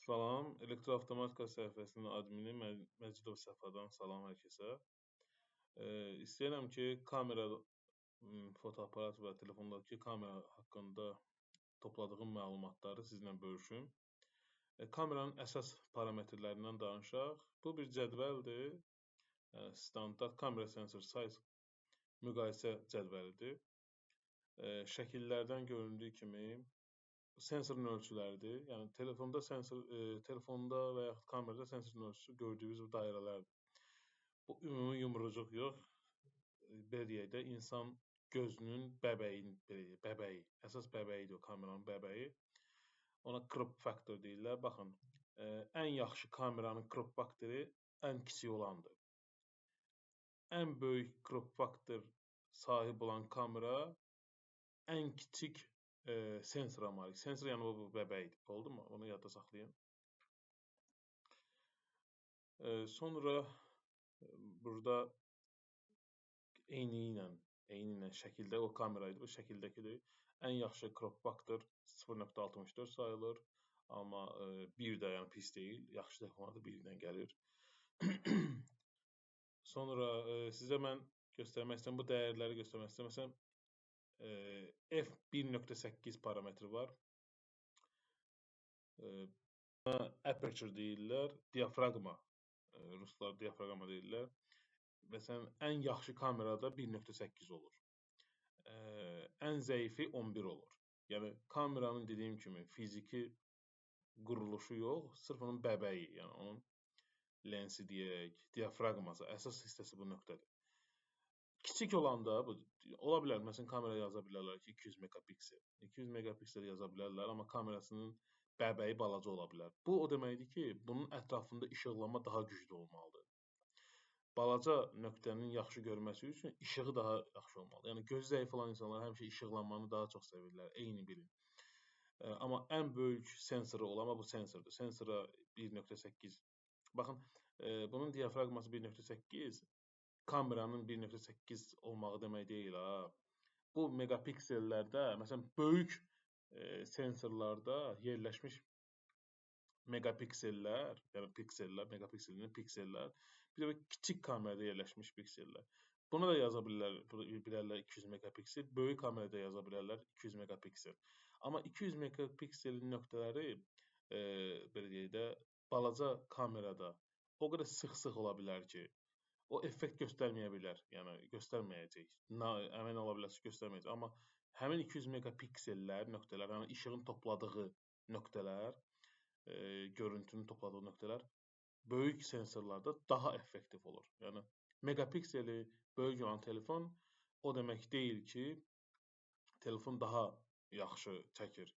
Salam, Elektroavtomatika səhifəsinin admini Məcidov Səfadan salam hər kəsə. İstəyirəm ki, kamera, fotoaparat və telefondakı kamera haqqında topladığım məlumatları sizlə bölüşüm. Kameranın əsas parametrlərindən danışaq. Bu bir cədvəldir. Standart kamera sensor size müqayisə cədvəlidir. Şəkillərdən göründüyü kimi sensorun ölçüləridir. Yəni telefonda və yaxud kamerada sensorun ölçüsü gördüyünüz bu dairələrdir. Bu ümumi yumrucuq yox. Belə deyək də, insan gözünün bəbəyi, əsas bəbəyidir o kameranın bəbəyi. Ona crop factor deyirlər. Baxın, ən yaxşı kameranın crop faktoru ən kiçik olandır. Ən böyük crop faktor sahib olan kamera ən kiçik sensora malik. Sensor yəni bu bəbəkdir. Oldu mu? Onu yadda saxlayın. Sonra burada eyni ilə şəkildə o kamera idi. Bu şəkildəkidir. Ən yaxşı crop faktor 0.64 sayılır. Amma 1 də yəni pis deyil. Yaxşı telefonlarda 1-dən gəlir. Sonra sizə mən göstərmək istəyirəm. Bu dəyərləri göstərmək istəyirəm. Məsələn, f1.8 parametri var. Aperture deyirlər, diafragma. Ruslar diafragma deyirlər. Məsələn, ən yaxşı kamerada 1.8 olur. Ən zəifi 11 olur. Yəni kameranın dediyim kimi fiziki quruluşu yox, sırf onun bəbəyi, yəni onun lensi deyək, diafragması, əsas hissəsi bu nöqtədir. Kiçik olanda, ola bilər, məsələn, kamera yaza bilərlər ki, 200 megapiksel. 200 megapiksel yaza bilərlər, amma kamerasının bəbəyi balaca ola bilər. Bu, o deməkdir ki, bunun ətrafında işıqlanma daha güclü olmalıdır. Balaca nöqtənin yaxşı görməsi üçün işığı daha yaxşı olmalıdır. Yəni, göz zəif olan insanlar həmişə işıqlanmanı daha çox sevirlər, eyni bilin. Amma ən böyük sensoru olan, amma bu sensordur. Sensora 1.8. Baxın, bunun diafragması 1.8. Kameranın 1.8 olmağı demək deyil ha. Bu megapiksellərdə, məsələn, böyük sensorlarda yerləşmiş megapiksellər, yəni piksellər, piksellər, bir də kiçik kamerada yerləşmiş piksellər. Buna da yaza bilərlər 200 megapiksel, böyük kamerada yaza bilərlər 200 megapiksel. Amma 200 megapikselin nöqtələri, belə deyək də, balaca kamerada o qədər sıx-sıx ola bilər ki, o effekt göstərməyə bilər, yəni göstərməyəcək. Əmin ola bilərsiniz ki, göstərməyəcək. Amma həmin 200 megapiksellər, nöqtələr, yəni işığın topladığı nöqtələr, görüntünün topladığı nöqtələr böyük sensorlarda daha effektiv olur. Yəni megapikseli böyük olan telefon o demək deyil ki, telefon daha yaxşı çəkir.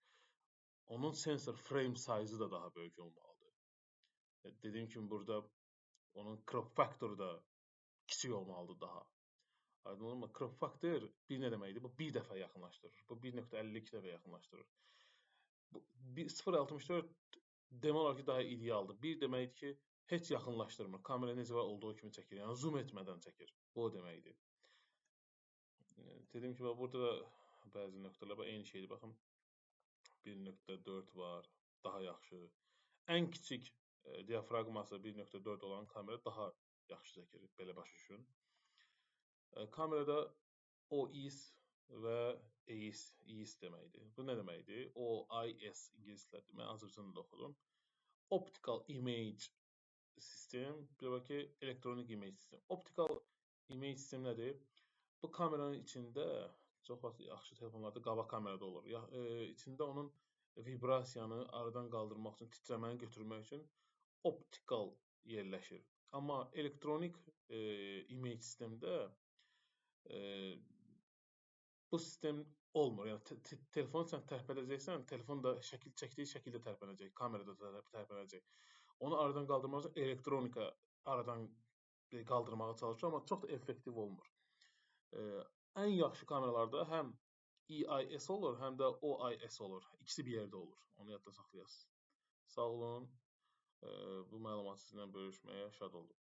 Onun sensor frame size-ı da daha böyük olmalıdır. Dediyim kimi burada onun crop factoru da kiçik olmalıdır daha. Aydın olma, crop factor bir nə deməkdir? Bu bir dəfə yaxınlaşdırır. Bu 1.52 dəfə yaxınlaşdırır. 0.64 demək olar ki, daha idealdır. Bir deməkdir ki, heç yaxınlaşdırmır. Kamera necə var olduğu kimi çəkir. Yəni zoom etmədən çəkir. Bu o deməkdir. Dediyim kimi, burada da bəzi nöqtələr var. Eyni şeydir. Baxın, 1.4 var. Daha yaxşı. Ən kiçik diafragması 1.4 olan kamera daha yaxşı çəkir. Belə başa düşün. Kamerada OIS və EIS deməkdir. Bu nə deməkdir? OIS ingilislərdir. Mən Azərbaycanda oxudum. Optical Image System, bir də ki, Electronic Image System. Optical Image System nədir? Bu kameranın içində, çox vaxt yaxşı telefonlarda qabaq kamerada olur. İçində onun vibrasiyanı aradan qaldırmaq üçün, titrəməni götürmək üçün optical yerləşir. Amma elektronik image sistemdə bu sistem olmur. Yəni telefonu sən tərpədəcəksən, telefon da şəkil çəkdiyi şəkildə tərpənəcək, kamerada da tərpənəcək. Onu aradan qaldırmaq üçün elektronika aradan qaldırmağa çalışır, amma çox da effektiv olmur. Ən yaxşı kameralarda həm EIS olur, həm də OIS olur. İkisi bir yerdə olur. Onu yadda saxlayasınız. Sağ olun. Bu məlumatı sizinlə bölüşməyə şad oldum.